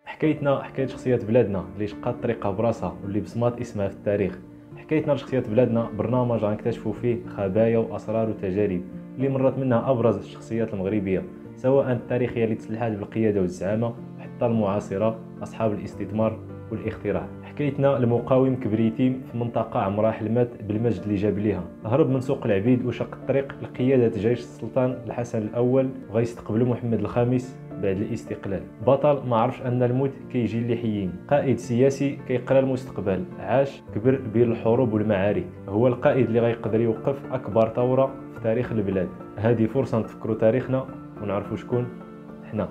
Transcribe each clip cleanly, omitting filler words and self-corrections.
حكايتنا حكاية شخصيات بلادنا اللي شقات طريقها براسها واللي بصمات اسمها في التاريخ. حكايتنا لشخصيات بلادنا برنامج غنكتشفوا فيه خبايا واسرار وتجارب اللي مرت منها ابرز الشخصيات المغربيه، سواء التاريخيه اللي تسلحات بالقياده والزعامه وحتى المعاصره اصحاب الاستثمار والاختراع. حكايتنا المقاوم كبريتيم في منطقه عمرها حلمات بالمجد اللي جاب ليها، هرب من سوق العبيد وشق الطريق لقياده جيش السلطان الحسن الاول وغيستقبلوا محمد الخامس بعد الاستقلال. بطل ما عرفش ان الموت كيجي اللي حيين، قائد سياسي كيقرا المستقبل، عاش كبر بين الحروب والمعارك، هو القائد اللي غيقدر يوقف اكبر ثوره في تاريخ البلاد. هذه فرصه نتفكروا تاريخنا ونعرفوا شكون حنا.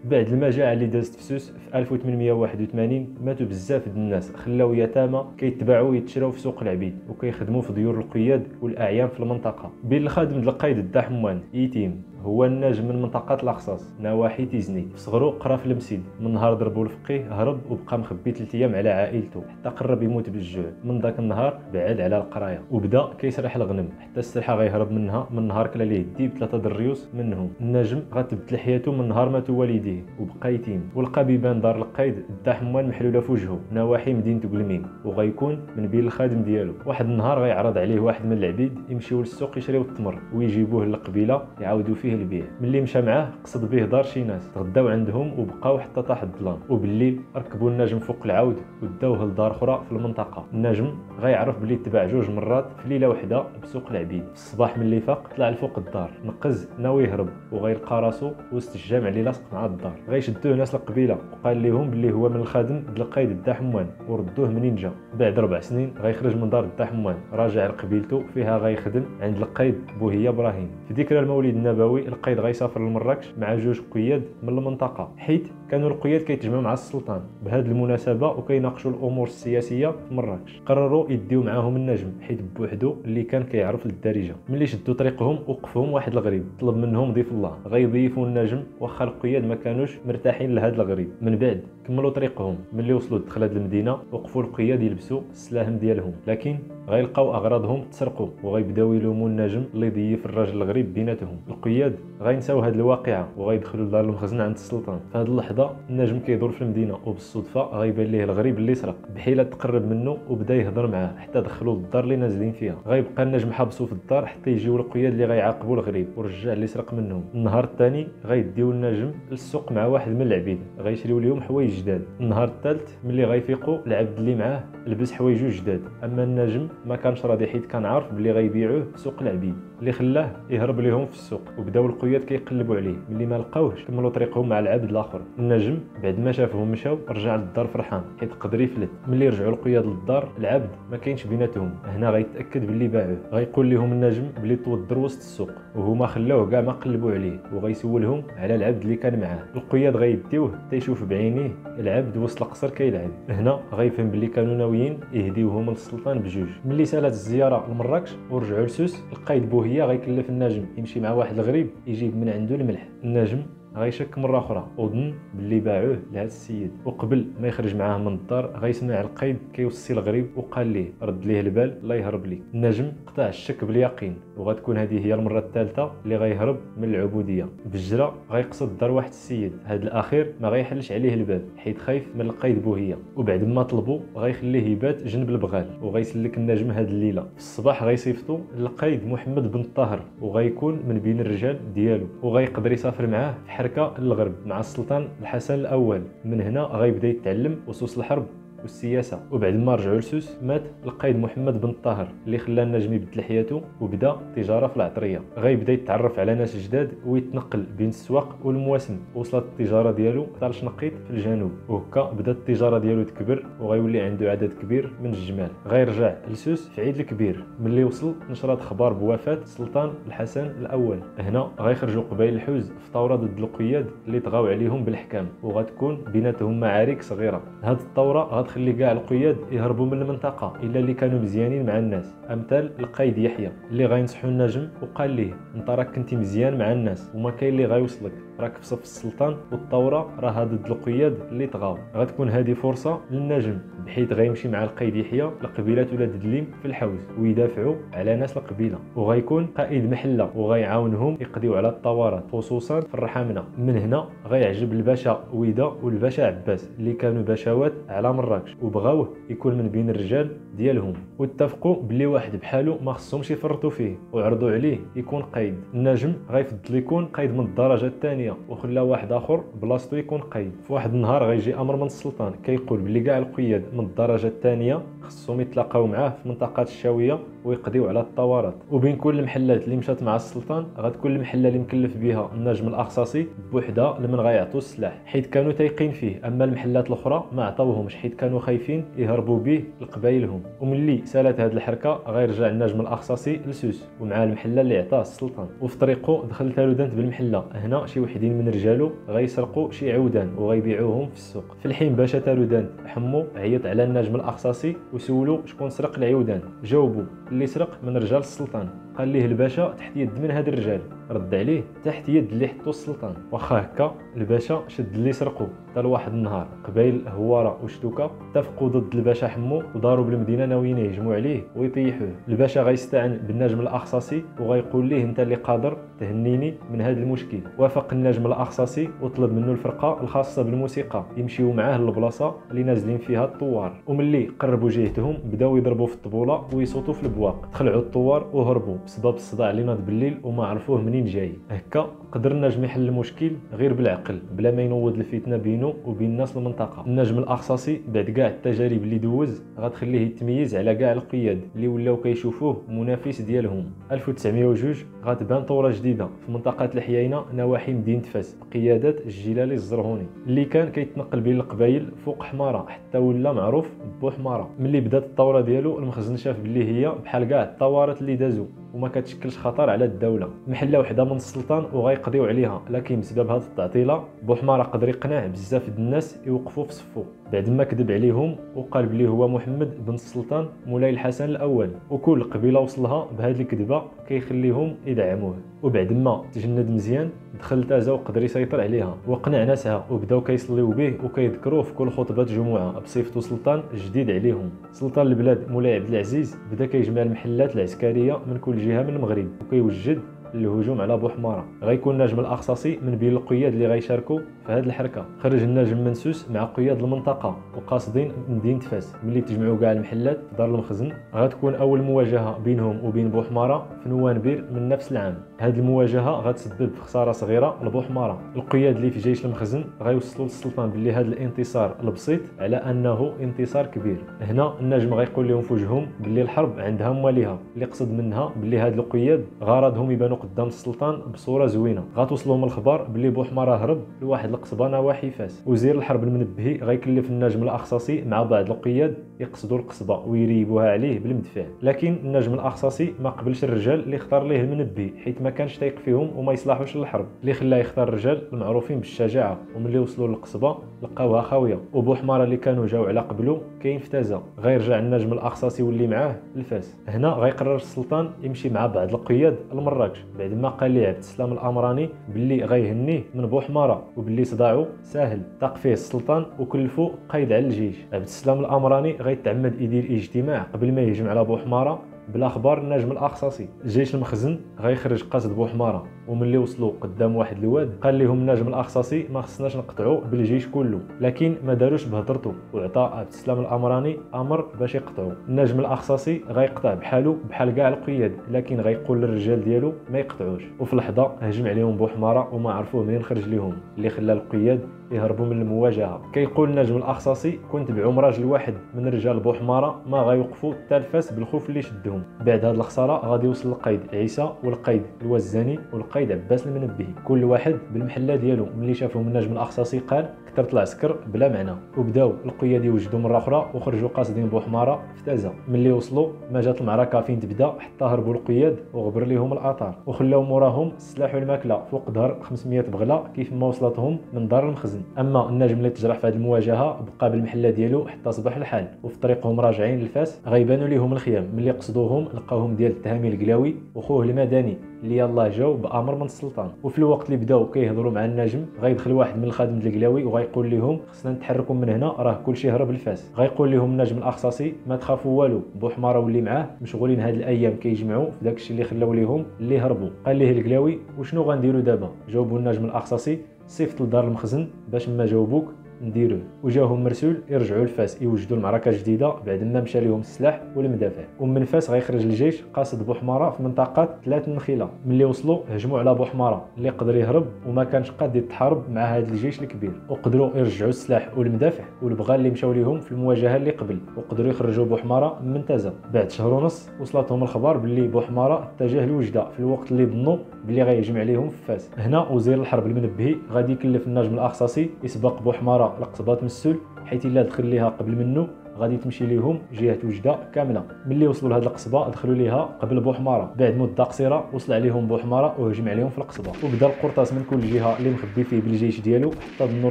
بعد المجاعة اللي دازت في سوس في 1881 ماتوا بزاف د الناس، خلاو يتامى كيتباعوا ويتشراو في سوق العبيد وكيخدموا في ديور القياد والاعيان في المنطقه. بين الخادم د القايد الدا حموان يتيم، هو الناجم من منطقه الاخصاص نواحي تيزني، في صغرو قرا في المسجد، من نهار ضربوا الفقيه هرب وبقى مخبي 3 ايام على عائلته حتى قرب يموت بالجوع. من ذاك النهار بعد على القرايه وبدا كيسرح الغنم حتى السرحه غيهرب منها. من نهار كلا ليه الديب 3 الريوس منهم. النجم غتبدل حياته من نهار ماتوا والديه وبقى يتيم، ولقى بيبان دار القايد دا حموان محلوله في وجهه نواحي مدينه قلميم، وغيكون من بين الخادم ديالو. واحد النهار غيعرض عليه واحد من العبيد يمشيو للسوق يشريو التمر ويجيبوه للقبيله يعاودوا فيه البيع. ملي مشى معاه قصد به دار شي ناس، تغداو عندهم وبقاو حتى طاح الظلام، وبالليل ركبوا النجم فوق العود وداوه لدار اخرى في المنطقه. النجم غيعرف بلي تباع 2 مرات في ليله واحده بسوق العبيد. في الصباح ملي فاق طلع لفوق الدار، نقز ناوي يهرب وغيلقى راسو وسط الجامع اللي لاصق مع الدار. غيشدوه ناس القبيله وقال لهم بلي هو من الخادم ديال القايد دا حموان وردوه منين جا. بعد 4 سنين غيخرج من دار دا حموان راجع لقبيلته فيها غيخدم عند القايد بوهيه ابراهيم. في ذكرى المولد النبوي القايد غيسافر لمراكش مع 2 قياد من المنطقه، حيت كانوا القياد كيتجمعوا مع السلطان بهذه المناسبه وكيناقشوا الامور السياسيه في مراكش. قرروا يديو معاهم النجم حيت بوحدو اللي كان كيعرف للدارجه. ملي شدوا طريقهم وقفهم واحد الغريب طلب منهم ضيف الله غيضيفوا النجم واخا القياد ما كانوش مرتاحين لهذا الغريب. من بعد كملوا طريقهم، ملي وصلوا لدخلة المدينه وقفوا القياد يلبسوا السلاهم ديالهم، لكن غيلقاو اغراضهم تسرقوا وغيبداو يلوموا النجم اللي ضيف الراجل الغريب بيناتهم. القياد غينساو هذه الواقعه وغيدخلوا لدار المخزن عند السلطان. في هذه اللحظه النجم كيدور في المدينه وبالصدفه غيبان ليه الغريب اللي سرق، بحيله تقرب منه وبدا يهضر معاه حتى دخلوا للدار اللي نازلين فيها. غيبقى النجم حابسو في الدار حتى يجيو القياد اللي غيعاقبوا الغريب ورجع اللي سرق منهم. النهار الثاني غيديو النجم للسوق مع واحد من العبيد غيشريو ليهم حوايج جداد. النهار الثالث ملي غيفيقوا العبد اللي معاه لبس حوايجو جداد، اما النجم ما كانش راضي حيت كان عارف بلي غيبيعوه في سوق العبيد، اللي خلاه يهرب ليهم في السوق. وبداو القياد كيقلبوا عليه، ملي ما لقاوهش كملوا طريقهم مع العبد الاخر. النجم بعد ما شافهم مشاو رجع للدار فرحان حيت قدر يفلت. ملي رجعوا القياد للدار العبد ما كاينش بيناتهم، هنا غيتاكد باللي باعوه. غيقول لهم النجم بلي توضر وسط السوق وهما خلاوه كاع ما قلبوا عليه، وغيسولهم على العبد اللي كان معاه. القياد غيديوه حتى يشوف بعينيه العبد وسط القصر كيلعب. هنا غيفهم باللي كانوا ناويين يهديوهم للسلطان بجوج. ملي سالات الزياره لمراكش ورجعوا لسوس القايد بوهيه غيكلف النجم يمشي مع واحد الغريب يجيب من عنده الملح. النجم غيشك مره اخرى وظن باللي باعوه لهذا السيد، وقبل ما يخرج معاه من الدار غيسمع القايد كيوصي الغريب وقال ليه رد ليه البال الله يهرب ليك. النجم قطع الشك باليقين وغتكون هذه هي المره الثالثه اللي غيهرب من العبوديه. بالجرة غيقصد دار واحد السيد، هذا الاخير ما غيحلش عليه الباب حيت خايف من القايد بوهيه، وبعد ما طلبوا غيخليه يبات جنب البغال وغيسلك النجم هذه الليله. في الصباح غيصيفطوا للقايد محمد بن الطاهر وغيكون من بين الرجال ديالو وغيقدر يسافر معاه في حركه للغرب مع السلطان الحسن الاول. من هنا غيبدا يتعلم اسس الحرب والسياسه. وبعد ما رجعوا لسوس مات القايد محمد بن الطاهر اللي خلى النجم يبدل حياته وبدا تجاره في العطريه. غيبدا يتعرف على ناس جداد ويتنقل بين السواق والمواسم. وصلت التجاره ديالو حتى لشنقيط في الجنوب، وهكا بدات التجاره ديالو تكبر وغيولي عنده عدد كبير من الجمال. غيرجع لسوس في عيد الكبير ملي وصل نشرت خبر بوفاه السلطان الحسن الاول. هنا غيخرجوا قبائل الحوز في ثوره ضد القياد اللي طغاو عليهم بالاحكام، وغتكون بيناتهم معارك صغيره. هذه الثوره غتخلي كاع القياد يهربوا من المنطقه الا اللي كانوا مزيانين مع الناس، امثال القايد يحيى اللي غينصحوا النجم وقال ليه انت راك كنتي مزيان مع الناس وما كاين اللي غيوصلك، راك في صف السلطان والثوره راها ضد القياد اللي طغاو. غتكون هذه فرصه للنجم بحيث غيمشي مع القايد يحيى لقبيله ولاد دليم في الحوز ويدافعوا على ناس القبيله، وغيكون قائد محله وغيعاونهم يقضيو على الثورات خصوصا في الرحامنه. من هنا غيعجب الباشا ويدا والباشا عباس اللي كانوا باشوات على مراكش وبغاوه يكون من بين الرجال ديالهم، واتفقوا بلي واحد بحالو ما خصهمش يفرطوا فيه وعرضوا عليه يكون قايد. النجم غيفضل يكون قايد من الدرجه الثانيه وخلى واحد اخر بلاصتو يكون قايد. في واحد النهار غيجي امر من السلطان كيقول بلي كاع القياد من الدرجه الثانيه خصهم يتلاقاو معاه في منطقه الشاويه ويقضيو على الثورات. وبين كل المحلات اللي مشات مع السلطان غتكون المحله اللي مكلف بها النجم الاخصاصي بوحده لمن غيعطوا السلاح حيت كانوا تايقين فيه، اما المحلات الاخرى ما عطاوهمش حيت كانوا خايفين يهربوا به لقبايلهم. وملي سالت هذه الحركه غيرجع النجم الاخصاصي لسوس ومع المحله اللي عطاه السلطان، وفي طريقه دخل تالودانت بالمحله. هنا شي وحدين من رجالو غيسرقوا شي عودان وغيبيعوهم في السوق. في الحين باشا تالودانت حمو عيط على النجم الاخصاصي وسولو شكون سرق العودان. جاوبوا اللي سرق من رجال السلطان. قال ليه الباشا تحت يد من هاد الرجال؟ رد عليه تحت يد اللي حطو السلطان. واخا هكا الباشا شد اللي سرقوا. حتى لواحد النهار قبايل هواره وشتوكا اتفقوا ضد الباشا حمو وداروا بالمدينه ناويين يهجموا عليه ويطيحوه. الباشا غيستعن بالنجم الاخصاصي وغيقول ليه انت اللي قادر تهنيني من هذا المشكل. وافق النجم الاخصصي وطلب منه الفرقه الخاصه بالموسيقى يمشيو معاه للبلاصه اللي نازلين فيها الثوار. وملي قربوا جهتهم بداو يضربوا في الطبوله ويصوتوا في البواق. تخلعوا الثوار وهربوا بسبب الصداع اللي ناض بالليل وما عرفوه منين جاي. هكا قدر النجم يحل المشكل غير بالعقل بلا ما ينوض الفتنه بينه وبين الناس المنطقه. النجم الاخصصي بعد كاع التجارب اللي دوز غتخليه يتميز على كاع القياد اللي ولاو كيشوفوه منافس ديالهم. 1902 غتبان ثوره جديده في منطقه الحيينه نواحي مدينه فاس بقياده الجلالي الزرهوني اللي كان كيتنقل بين القبائل فوق حماره حتى ولا معروف بو حماره. ملي بدات الثوره ديالو المخزن شاف باللي هي بحال كاع الثورات اللي دازو وما كتشكلش خطر على الدوله. محله وحده من السلطان وغيقضيو عليها، لكن بسبب هذه التعطيله بوحماره قدر يقنع بزاف د الناس يوقفوا في صفو بعد ما كذب عليهم وقال بلي هو محمد بن السلطان مولاي الحسن الاول. وكل قبيله وصلها بهذه الكذبه كيخليهم يدعموه. وبعد ما تجند مزيان دخل تازا وقدر يسيطر عليها وقنع ناسها وبداو كيصليو به وكيذكروه في كل خطبه جمعه بصفته سلطان جديد عليهم. سلطان البلاد مولاي عبد العزيز بدا كيجمع المحلات العسكريه من كل جهه من المغرب وكيوجد الهجوم على بوحماره. غيكون النجم الاخصصي من بين القياد اللي غيشاركوا في هذه الحركه. خرج النجم منسوس مع قياد المنطقه وقاصدين مدينه فاس. ملي تجمعوا كاع المحلات في دار المخزن غتكون اول مواجهه بينهم وبين بوحماره في نوفمبر من نفس العام. هذه المواجهه غتسبب في خساره صغيره لبوحماره. القياد اللي في جيش المخزن غيوصلوا للسلطان باللي هذا الانتصار البسيط على انه انتصار كبير. هنا النجم غيقول لهم في وجههم باللي الحرب عندها مواليها اللي قصد منها باللي هاد القياد غرضهم يبانوا قدام السلطان بصوره زوينه. غتوصلهم الخبر باللي بوحماره هرب لواحد القصبه نواحي فاس. وزير الحرب المنبهي غيكلف النجم الاخصصي مع بعض القياد يقصدوا القصبه ويريبوها عليه بالمدفع، لكن النجم الاخصصي ما قبلش الرجال اللي اختار ليه المنبهي حيت ما كانش تايق فيهم وما يصلحوش للحرب، اللي خلاه يختار الرجال المعروفين بالشجاعه. وملي وصلوا للقصبه لقاوها خاويه وبوحماره اللي كانوا جاو على قبله كاين في تازا. غيرجع النجم الاخصصي واللي معاه لفاس. هنا غيقرر السلطان يمشي مع بعض القياد لمراكش بعد ما قال ليه عبد السلام الامراني باللي غيهنيه من بوحماره وباللي صداعو ساهل. طاق فيه السلطان وكلفو قايد على الجيش. عبد السلام الامراني غيتعمد يدير اجتماع قبل ما يهجم على بوحماره بلا اخبار النجم الاخصصي. الجيش المخزن غيخرج قصد بوحماره وملي وصلوا قدام واحد الواد قال لهم النجم الاخصصي ما خصناش نقطعوا بالجيش كله، لكن ما داروش بهضرته وعطى عبد السلام الامراني امر باش يقطعوا. النجم الاخصصي غيقطع بحالو بحال كاع القياد، لكن غيقول للرجال ديالو ما يقطعوش. وفي لحظه هجم عليهم بوحماره وما عرفوه منين خرج لهم اللي خلى القياد يهربوا من المواجهه. كيقول النجم الاخصصي كنت بعوم راجل واحد من رجال بوحماره ما غيوقفوا حتى الفاس بالخوف اللي شدهم. بعد هاد الخساره غادي يوصل القايد عيسى والقايد الوزاني والقايد عباس المنبهي كل واحد بالمحله ديالو. ملي شافهم النجم الاخصصي قال كثرت العسكر بلا معنى، وبداو القياد يوجدوا مره اخرى وخرجوا قاصدين بوحماره في تازا. ملي وصلوا ما جات المعركه فين تبدا حتى هربوا القياد وغبر ليهم الاثار وخلاو موراهم السلاح والماكله فوق ظهر 500 بغله كيف ما وصلتهم من دار المخزن. اما النجم اللي تجرح في هذه المواجهه بقى بالمحله ديالو حتى صباح الحال، وفي طريقهم راجعين للفاس غيبانوا ليهم الخيام. ملي قصدوا قصدوهم لقاوهم ديال التهامي القلاوي وخوه المدني اللي يلاه جاو بامر من السلطان. وفي الوقت اللي بداو كيهضروا مع النجم غيدخل واحد من الخادم ديال القلاوي وغيقول لهم خصنا نتحركوا من هنا، راه كلشي هرب الفاس. غيقول لهم النجم الاخصاصي ما تخافوا والو، بوحماره واللي معاه مشغولين هاد الايام كيجمعوا في داكشي اللي خلاو ليهم اللي هربوا. قال ليه القلاوي وشنو غنديروا دابا؟ جاوبوا النجم الاخصاصي صيفط لدار المخزن باش ما جاوبوك نديروه. وجاهم مرسول يرجعوا لفاس يوجدوا المعركه جديده بعد ما مشى لهم السلاح والمدافع. ومن فاس غيخرج الجيش قاصد بوحماره في منطقه 3 النخيله. ملي وصلوا هجموا على بوحماره اللي قدر يهرب وما كانش قاد يتحارب مع هذا الجيش الكبير، وقدروا يرجعوا السلاح والمدافع والبغال اللي مشاو ليهم في المواجهه اللي قبل، وقدروا يخرجوا بوحماره من منتزه. بعد شهر ونص وصلتهم الخبر باللي بوحماره اتجه لوجده في الوقت اللي ظنوا باللي غيهجم عليهم في فاس. هنا وزير الحرب المنبهي غادي يكلف النجم الاخصاصي يسبق بوحماره لقصبات مسول، حيث الا دخل ليها قبل منه غادي تمشي ليهم جهه وجده كامله. ملي وصلوا لهاد القصبه دخلوا ليها قبل بوحماره. بعد مده قصيره وصل عليهم بوحماره وهجم عليهم في القصبه، وبدا القرطاس من كل جهه اللي مخبي فيه بالجيش ديالو حتى ظنوا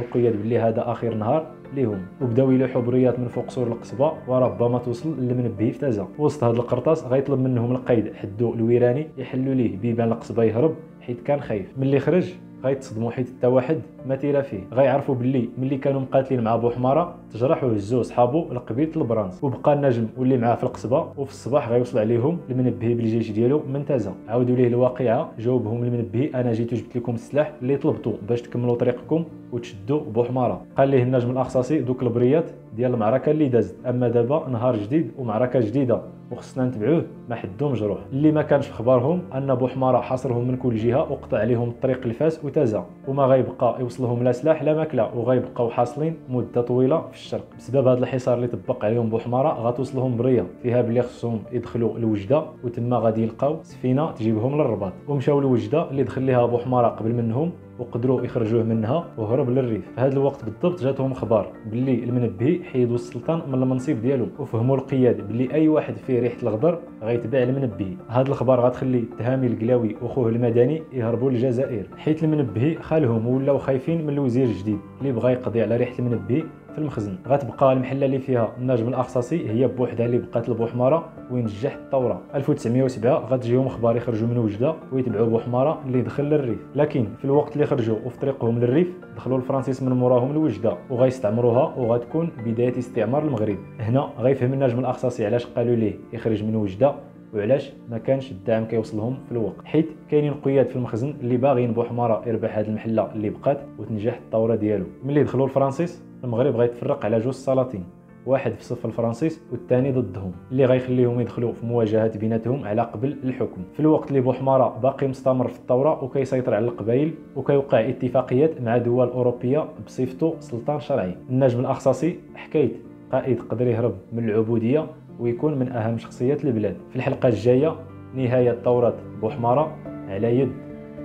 القياد باللي هذا اخر نهار ليهم، وبداو يلوحوا بريات من فوق سور القصبه وربما توصل للمنبهي في تازه. وسط هذا القرطاس غيطلب منهم القيد حدو الويراني يحلوا ليه بيبان القصبه يهرب حيت كان خايف. ملي خرج غيتصدموا حيت حتى واحد ما تيرا فيه. غيعرفوا باللي ملي كانوا مقاتلين مع بوحماره تجرحوا وهزوا صحابو لقبيله البرانس. وبقى النجم واللي معاه في القصبه، وفي الصباح غيوصل عليهم المنبهي بالجيش ديالو من تازه. عاودوا ليه الواقعه، جاوبهم المنبهي انا جيت وجبت لكم السلاح اللي طلبتوا باش تكملوا طريقكم وتشدوا بوحماره. قال ليه النجم الاخصاصي دوك البريات ديال المعركه اللي دازت، اما دابا نهار جديد ومعركه جديده وخصنا نتبعوه ما حدو مجروح. اللي ما كانش في خبارهم ان بوحماره حاصرهم من كل جهه وقطع عليهم الطريق لفاس وتازه، وما غيبقى يوصلهم لا سلاح لا ماكله، وغيبقاو حاصلين مده طويله في الشرق. بسبب هذا الحصار اللي طبق عليهم بوحماره غتوصلهم بريه فيها بلي خصهم يدخلوا لوجده، وتما غادي يلقاو سفينه تجيبهم للرباط. ومشاو لوجده اللي دخل ليها بوحماره قبل منهم وقدروا يخرجوه منها وهرب للريف. في هذا الوقت بالضبط جاتهم خبر باللي المنبهي حيدوا السلطان من المنصب ديالو، وفهموا القياد باللي اي واحد فيه ريحه الغدر غيتبع المنبهي. هذا الخبر غتخلي التهامي القلاوي واخوه المدني يهربوا للجزائر، حيت المنبهي خالهم ولاو خايفين من الوزير الجديد اللي بغى يقضي على ريحه المنبهي في المخزن. غتبقى المحله اللي فيها النجم الاخصاصي هي بوحدها اللي بقات لبوحماره وين نجح الثوره. 1907 غتجيهم اخبار يخرجوا من وجده ويتبعوا بوحماره اللي دخل للريف، لكن في الوقت اللي خرجوا وفي طريقهم للريف دخلوا الفرنسيس من موراهم لوجده وغيستعمروها، وغتكون بدايه استعمار المغرب. هنا غيفهم النجم الاخصاصي علاش قالوا ليه يخرج من وجده وعلاش ما كانش الدعم كيوصلهم في الوقت، حيت كاينين قياد في المخزن اللي باغيين بوحماره يربح هذه المحله اللي بقات وتنجح الثوره ديالو. ملي دخلوا الفرنسيس المغرب غيتفرق على جوج سلاطين، واحد في صف الفرنسيس والثاني ضدهم، اللي غيخليهم يدخلوا في مواجهات بيناتهم على قبل الحكم. في الوقت اللي بوحماره باقي مستمر في الثوره وكيسيطر على القبائل وكيوقع اتفاقيات مع دول اوروبيه بصفته سلطان شرعي. النجم الاخصاصي حكايه قائد قدر يهرب من العبوديه ويكون من اهم شخصيات البلاد. في الحلقه الجايه نهايه ثوره بوحماره على يد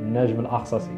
النجم الاخصصي.